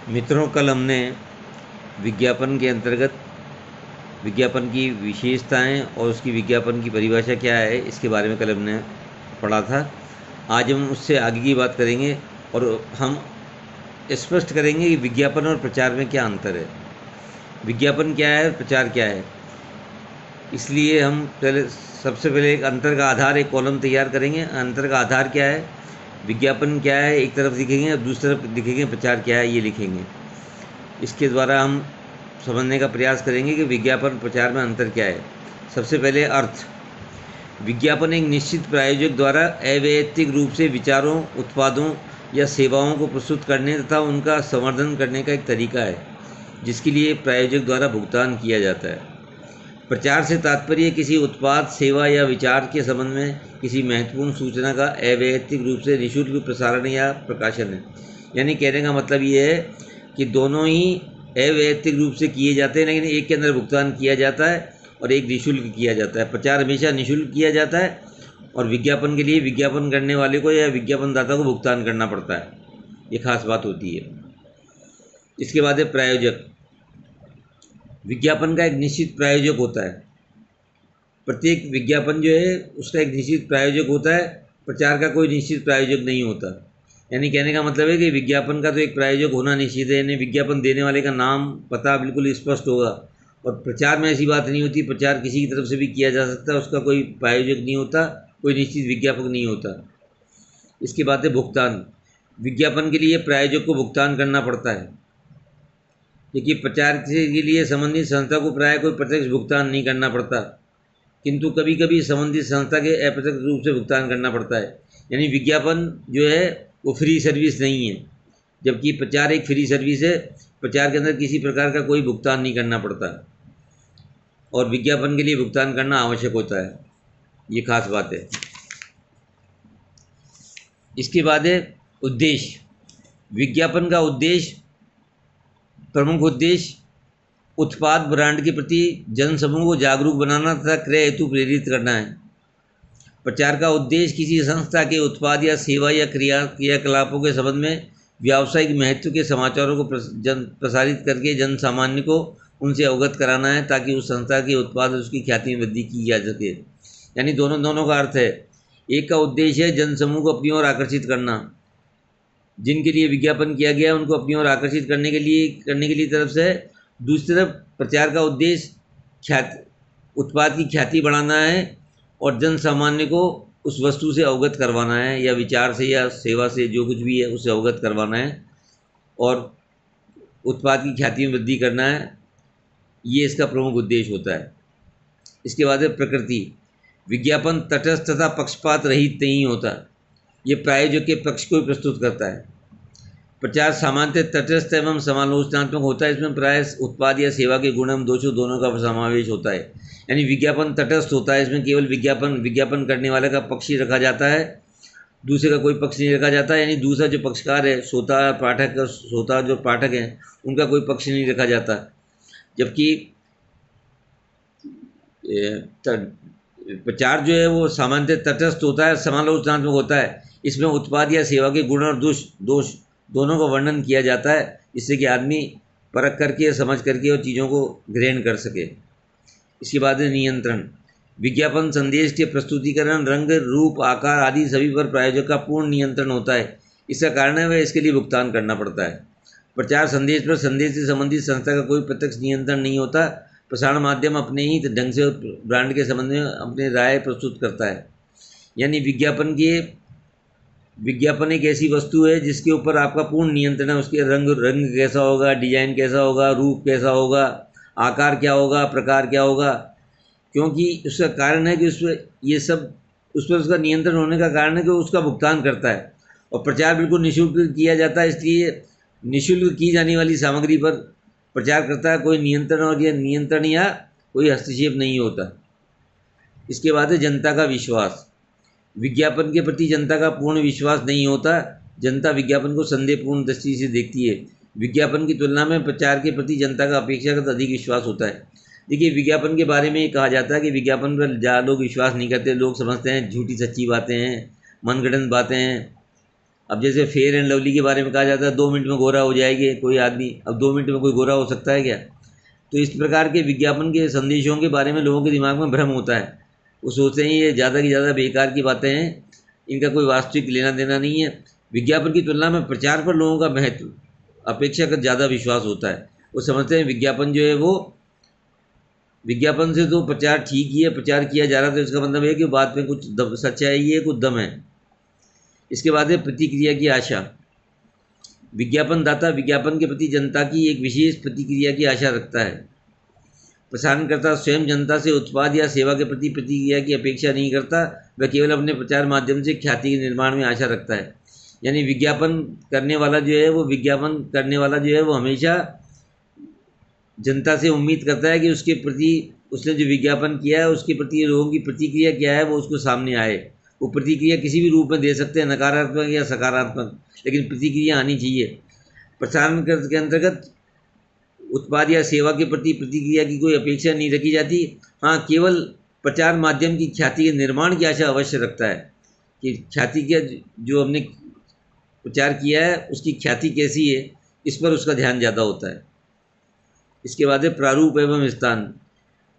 मित्रों, कल हमने विज्ञापन के अंतर्गत विज्ञापन की विशेषताएं और उसकी विज्ञापन की परिभाषा क्या है, इसके बारे में कल हमने पढ़ा था। आज हम उससे आगे की बात करेंगे और हम स्पष्ट करेंगे कि विज्ञापन और प्रचार में क्या अंतर है, विज्ञापन क्या है और प्रचार क्या है। इसलिए हम सबसे पहले एक अंतर का आधार, एक कॉलम तैयार करेंगे। अंतर का आधार क्या है, विज्ञापन क्या है एक तरफ लिखेंगे और दूसरी तरफ लिखेंगे प्रचार क्या है, ये लिखेंगे। इसके द्वारा हम समझने का प्रयास करेंगे कि विज्ञापन प्रचार में अंतर क्या है। सबसे पहले अर्थ। विज्ञापन एक निश्चित प्रायोजक द्वारा अवैयक्तिक रूप से विचारों, उत्पादों या सेवाओं को प्रस्तुत करने तथा उनका संवर्धन करने का एक तरीका है, जिसके लिए प्रायोजक द्वारा भुगतान किया जाता है। प्रचार से तात्पर्य किसी उत्पाद, सेवा या विचार के संबंध में किसी महत्वपूर्ण सूचना का अवैयक्तिक रूप से निःशुल्क प्रसारण या प्रकाशन है। यानी कहने का मतलब ये है कि दोनों ही अवैयक्तिक रूप से किए जाते हैं, लेकिन एक के अंदर भुगतान किया जाता है और एक निःशुल्क किया जाता है। प्रचार हमेशा निःशुल्क किया जाता है और विज्ञापन के लिए विज्ञापन करने वाले को या विज्ञापनदाता को भुगतान करना पड़ता है। ये खास बात होती है। इसके बाद है प्रायोजक। विज्ञापन का एक निश्चित प्रायोजक होता है। प्रत्येक विज्ञापन जो है उसका एक निश्चित प्रायोजक होता है, प्रचार का कोई निश्चित प्रायोजक नहीं होता। यानी कहने का मतलब है कि विज्ञापन का तो एक प्रायोजक होना निश्चित है, यानी विज्ञापन देने वाले का नाम पता बिल्कुल स्पष्ट होगा। और प्रचार में ऐसी बात नहीं होती, प्रचार किसी की तरफ से भी किया जा सकता है, उसका कोई प्रायोजक नहीं होता, कोई निश्चित विज्ञापक नहीं होता। इसके बाद है भुगतान। विज्ञापन के लिए प्रायोजक को भुगतान करना पड़ता है, क्योंकि प्रचार के लिए संबंधित संस्था को प्राय कोई प्रत्यक्ष भुगतान नहीं करना पड़ता, किंतु कभी कभी संबंधित संस्था के अप्रत्यक्ष रूप से भुगतान करना पड़ता है। यानी विज्ञापन जो है वो फ्री सर्विस नहीं है, जबकि प्रचार एक फ्री सर्विस है। प्रचार के अंदर किसी प्रकार का कोई भुगतान नहीं करना पड़ता और विज्ञापन के लिए भुगतान करना आवश्यक होता है। ये खास बात है। इसके बाद है उद्देश्य। विज्ञापन का उद्देश्य, प्रमुख उद्देश्य उत्पाद ब्रांड के प्रति जनसमूह को जागरूक बनाना तथा क्रय हेतु प्रेरित करना है। प्रचार का उद्देश्य किसी संस्था के उत्पाद या सेवा या क्रियाकलापों के संबंध में व्यावसायिक महत्व के समाचारों को प्रसारित करके जन सामान्य को उनसे अवगत कराना है, ताकि उस संस्था के उत्पाद और उसकी ख्याति में वृद्धि की जा सके। यानी दोनों का अर्थ है। एक का उद्देश्य है जनसमूह को अपनी ओर आकर्षित करना, जिनके लिए विज्ञापन किया गया उनको अपनी ओर आकर्षित करने के लिए तरफ से। दूसरी तरफ प्रचार का उद्देश्य उत्पाद की ख्याति बढ़ाना है और जन सामान्य को उस वस्तु से अवगत करवाना है, या विचार से या सेवा से, जो कुछ भी है उससे अवगत करवाना है और उत्पाद की ख्याति में वृद्धि करना है। ये इसका प्रमुख उद्देश्य होता है। इसके बाद है प्रकृति। विज्ञापन तटस्थ तथा पक्षपात रहित नहीं होता, ये प्रायोजक के पक्ष को ही प्रस्तुत करता है। प्रचार सामान्यतः तटस्थ एवं समालोचनात्मक होता है, इसमें प्राय उत्पाद या सेवा के गुण एवं दोषों दोनों का समावेश होता है। यानी विज्ञापन तटस्थ होता है, इसमें केवल विज्ञापन करने वाले का पक्ष ही रखा जाता है, दूसरे का कोई पक्ष नहीं रखा जाता। यानी दूसरा जो पक्षकार है, श्रोता जो पाठक हैं, उनका कोई पक्ष नहीं रखा जाता। जबकि प्रचार जो है वो सामान्यतः तटस्थ होता है, समालोचनात्मक होता है। इसमें उत्पाद या सेवा के गुण और दोष दोनों का वर्णन किया जाता है, जिससे कि आदमी परख करके, समझ करके और चीज़ों को ग्रहण कर सके। इसके बाद है नियंत्रण। विज्ञापन संदेश के प्रस्तुतिकरण, रंग, रूप, आकार आदि सभी पर प्रायोजक का पूर्ण नियंत्रण होता है। इसका कारण है वह इसके लिए भुगतान करना पड़ता है। प्रचार संदेश पर संदेश से संबंधित संस्था का कोई प्रत्यक्ष नियंत्रण नहीं होता। प्रसारण माध्यम अपने ही ढंग से ब्रांड के संबंध में अपनी राय प्रस्तुत करता है। यानी विज्ञापन एक ऐसी वस्तु है जिसके ऊपर आपका पूर्ण नियंत्रण है। उसके रंग कैसा होगा, डिजाइन कैसा होगा, रूप कैसा होगा, आकार क्या होगा, प्रकार क्या होगा, क्योंकि उसका कारण है कि उस पर उसका नियंत्रण होने का कारण है कि उसका भुगतान करता है। और प्रचार बिल्कुल निःशुल्क किया जाता है, इसलिए निःशुल्क की जाने वाली सामग्री पर प्रचार करता है, कोई नियंत्रण या कोई हस्तक्षेप नहीं होता। इसके बाद है जनता का विश्वास। विज्ञापन के प्रति जनता का पूर्ण विश्वास नहीं होता। जनता विज्ञापन को संदेहपूर्ण दृष्टि से देखती है। विज्ञापन की तुलना में प्रचार के प्रति जनता का अपेक्षाकृत अधिक विश्वास होता है। देखिए, विज्ञापन के बारे में ये कहा जाता है कि विज्ञापन पर ज़्यादा लोग विश्वास नहीं करते। लोग समझते हैं झूठी सच्ची बातें हैं, मनगढ़ंत बातें हैं, अब जैसे फेयर एंड लवली के बारे में कहा जाता है 2 मिनट में गोरा हो जाएगी कोई आदमी, अब 2 मिनट में कोई गोरा हो सकता है क्या? तो इस प्रकार के विज्ञापन के संदेशों के बारे में लोगों के दिमाग में भ्रम होता है। वो सोचते हैं ये ज़्यादा की ज़्यादा बेकार की बातें हैं, इनका कोई वास्तविक लेना देना नहीं है। विज्ञापन की तुलना में प्रचार पर लोगों का महत्व अपेक्षाकृत ज़्यादा विश्वास होता है। वो समझते हैं विज्ञापन जो है वो, विज्ञापन से तो प्रचार ठीक ही है, प्रचार किया जा रहा है तो इसका मतलब है कि बात में कुछ सच्चाई है, कुछ दम है। इसके बाद है प्रतिक्रिया की आशा। विज्ञापन दाता विज्ञापन के प्रति जनता की एक विशेष प्रतिक्रिया की आशा रखता है। प्रसारणकर्ता स्वयं जनता से उत्पाद या सेवा के प्रति प्रतिक्रिया की अपेक्षा नहीं करता, वह केवल अपने प्रचार माध्यम से ख्याति के निर्माण में आशा रखता है। यानी विज्ञापन करने वाला जो है वो हमेशा जनता से उम्मीद करता है कि उसके प्रति उसने जो विज्ञापन किया है उसके प्रति लोगों की प्रतिक्रिया क्या है वो उसको सामने आए। वो प्रतिक्रिया किसी भी रूप में दे सकते हैं, नकारात्मक या सकारात्मक, लेकिन प्रतिक्रिया आनी चाहिए। प्रसारण के अंतर्गत उत्पाद या सेवा के प्रति प्रतिक्रिया की कोई अपेक्षा नहीं रखी जाती। हाँ, केवल प्रचार माध्यम की ख्याति के निर्माण की आशा अवश्य रखता है कि ख्याति का जो हमने प्रचार किया है उसकी ख्याति कैसी है, इस पर उसका ध्यान ज़्यादा होता है। इसके बाद है प्रारूप एवं स्थान।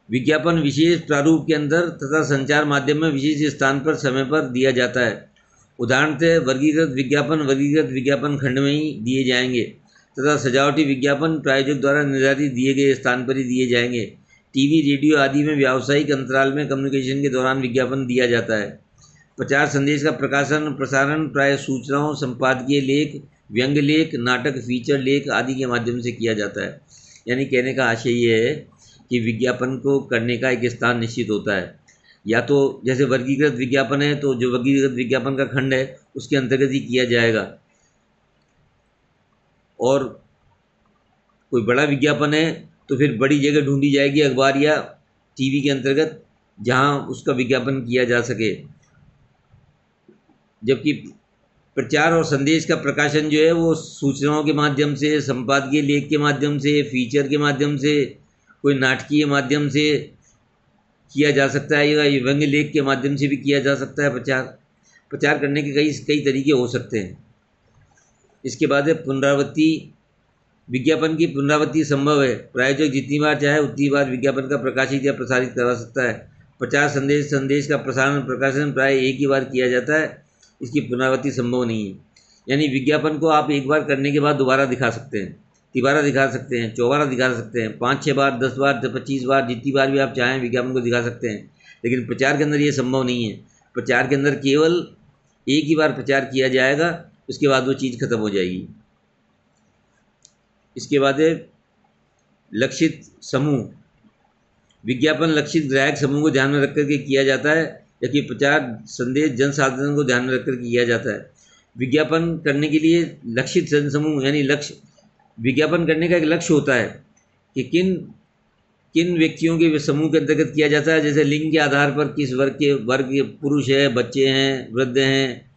विज्ञापन विशेष प्रारूप के अंदर तथा संचार माध्यम में विशेष स्थान पर समय पर दिया जाता है। उदाहरणतः वर्गीकृत विज्ञापन खंड में ही दिए जाएंगे तथा सजावटी विज्ञापन प्रायोजक द्वारा निर्धारित दिए गए स्थान पर ही दिए जाएंगे। टीवी, रेडियो आदि में व्यावसायिक अंतराल में कम्युनिकेशन के दौरान विज्ञापन दिया जाता है। प्रचार संदेश का प्रसारण प्राय सूचनाओं, संपादकीय लेख, व्यंग्य लेख, नाटक, फीचर लेख आदि के माध्यम से किया जाता है। यानी कहने का आशय ये है कि विज्ञापन को करने का एक स्थान निश्चित होता है। या तो जैसे वर्गीकृत विज्ञापन है तो जो वर्गीकृत विज्ञापन का खंड है उसके अंतर्गत ही किया जाएगा, और कोई बड़ा विज्ञापन है तो फिर बड़ी जगह ढूंढी जाएगी अखबार या टीवी के अंतर्गत जहां उसका विज्ञापन किया जा सके। जबकि प्रचार और संदेश का प्रकाशन जो है वो सूचनाओं के माध्यम से, संपादकीय लेख के माध्यम से, फीचर के माध्यम से, कोई नाटकीय माध्यम से किया जा सकता है या व्यंग्य लेख के माध्यम से भी किया जा सकता है। प्रचार करने के कई तरीके हो सकते हैं। इसके बाद है पुनरावृत्ति। विज्ञापन की पुनरावृत्ति संभव है। प्रायोजक जितनी बार चाहे उतनी बार विज्ञापन का प्रकाशित या प्रसारित करा सकता है। प्रचार संदेश का प्रकाशन प्राय एक ही बार किया जाता है, इसकी पुनरावृत्ति संभव नहीं है। यानी विज्ञापन को आप एक बार करने के बाद दोबारा दिखा सकते हैं, तिबारा दिखा सकते हैं, चौबारा दिखा सकते हैं, 5-6 बार, 10 बार, 25 बार, जितनी बार भी आप चाहें विज्ञापन को दिखा सकते हैं। लेकिन प्रचार के अंदर ये संभव नहीं है। प्रचार के अंदर केवल एक ही बार प्रचार किया जाएगा, उसके बाद वो चीज़ खत्म हो जाएगी। इसके बाद है लक्षित समूह। विज्ञापन लक्षित ग्राहक समूह को ध्यान में रख करके किया जाता है, जबकि प्रचार संदेश जनसाधारण को ध्यान में रखकर किया जाता है। विज्ञापन करने के लिए लक्षित जनसमूह यानी लक्ष्य, विज्ञापन करने का एक लक्ष्य होता है कि किन व्यक्तियों के समूह के अंतर्गत किया जाता है। जैसे लिंग के आधार पर किस वर्ग के पुरुष है, बच्चे हैं, वृद्ध हैं,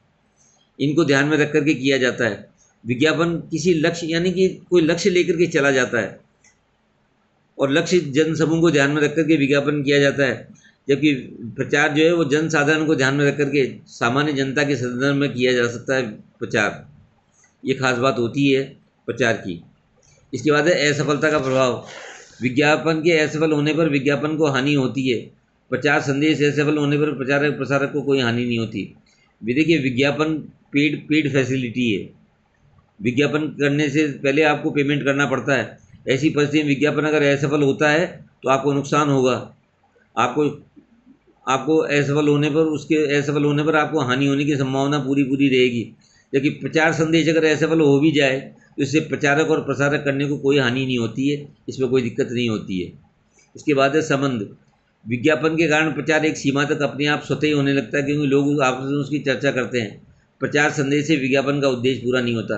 इनको ध्यान में रख करके किया जाता है। विज्ञापन किसी लक्ष्य यानी कि कोई लक्ष्य लेकर के चला जाता है और लक्षित जनसमूह को ध्यान में रख करके विज्ञापन किया जाता है। जबकि प्रचार जो है वो जनसाधारण को ध्यान में रख करके सामान्य जनता के संदर्भ में किया जा सकता है प्रचार। ये खास बात होती है प्रचार की। इसके बाद है असफलता का प्रभाव। विज्ञापन के असफल होने पर विज्ञापन को हानि होती है। प्रचार संदेश असफल होने पर प्रसारक को कोई हानि नहीं होती। देखिए, विज्ञापन पेड फैसिलिटी है। विज्ञापन करने से पहले आपको पेमेंट करना पड़ता है। ऐसी परिस्थिति में विज्ञापन अगर असफल होता है तो आपको नुकसान होगा। आपको असफल होने पर आपको हानि होने की संभावना पूरी रहेगी। जबकि प्रचार संदेश अगर असफल हो भी जाए तो इससे प्रचारक और प्रसारक करने को कोई हानि नहीं होती है, इसमें कोई दिक्कत नहीं होती है। इसके बाद है संबंध। विज्ञापन के कारण प्रचार एक सीमा तक अपने आप स्वतः ही होने लगता है, क्योंकि लोग आपस में उसकी चर्चा करते हैं। प्रचार संदेश से विज्ञापन का उद्देश्य पूरा नहीं होता।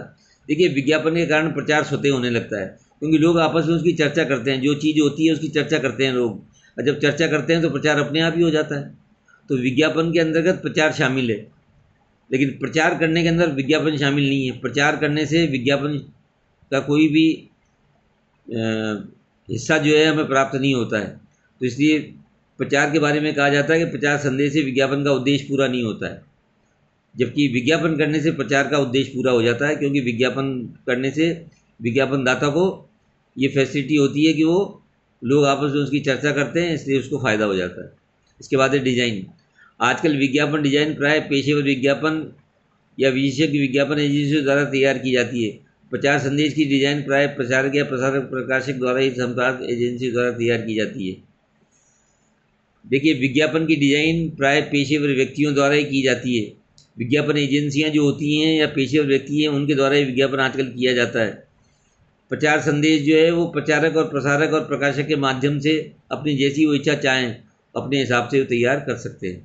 देखिए, विज्ञापन के कारण प्रचार स्वतः होने लगता है, क्योंकि लोग आपस में उसकी चर्चा करते हैं। जो चीज़ होती है उसकी चर्चा करते हैं लोग, और जब चर्चा करते हैं तो प्रचार अपने आप ही हो जाता है। तो विज्ञापन के अंतर्गत प्रचार शामिल है, लेकिन प्रचार करने के अंदर विज्ञापन शामिल नहीं है। प्रचार करने से विज्ञापन का कोई भी हिस्सा जो है हमें प्राप्त नहीं होता है। तो इसलिए प्रचार के बारे में कहा जाता है कि प्रचार संदेश से विज्ञापन का उद्देश्य पूरा नहीं होता है। जबकि विज्ञापन करने से प्रचार का उद्देश्य पूरा हो जाता है, क्योंकि विज्ञापन करने से विज्ञापनदाता को ये फैसिलिटी होती है कि वो लोग आपस में उसकी चर्चा करते हैं, इसलिए उसको फ़ायदा हो जाता है। इसके बाद है डिज़ाइन। आजकल विज्ञापन डिज़ाइन प्राय पेशेवर विज्ञापन या विशेषज्ञ विज्ञापन एजेंसियों द्वारा तैयार की जाती है। प्रचार संदेश की डिज़ाइन प्राय प्रचारक या प्रसारक प्रकाशक द्वारा ही संचार एजेंसी द्वारा तैयार की जाती है। देखिए, विज्ञापन की डिज़ाइन प्राय पेशेवर व्यक्तियों द्वारा ही की जाती है। विज्ञापन एजेंसियां जो होती हैं या पेशेवर व्यक्ति हैं, उनके द्वारा ही विज्ञापन आजकल किया जाता है। प्रचार संदेश जो है वो प्रचारक और प्रसारक और प्रकाशक के माध्यम से अपनी जैसी वो इच्छा चाहें अपने हिसाब से तैयार कर सकते हैं।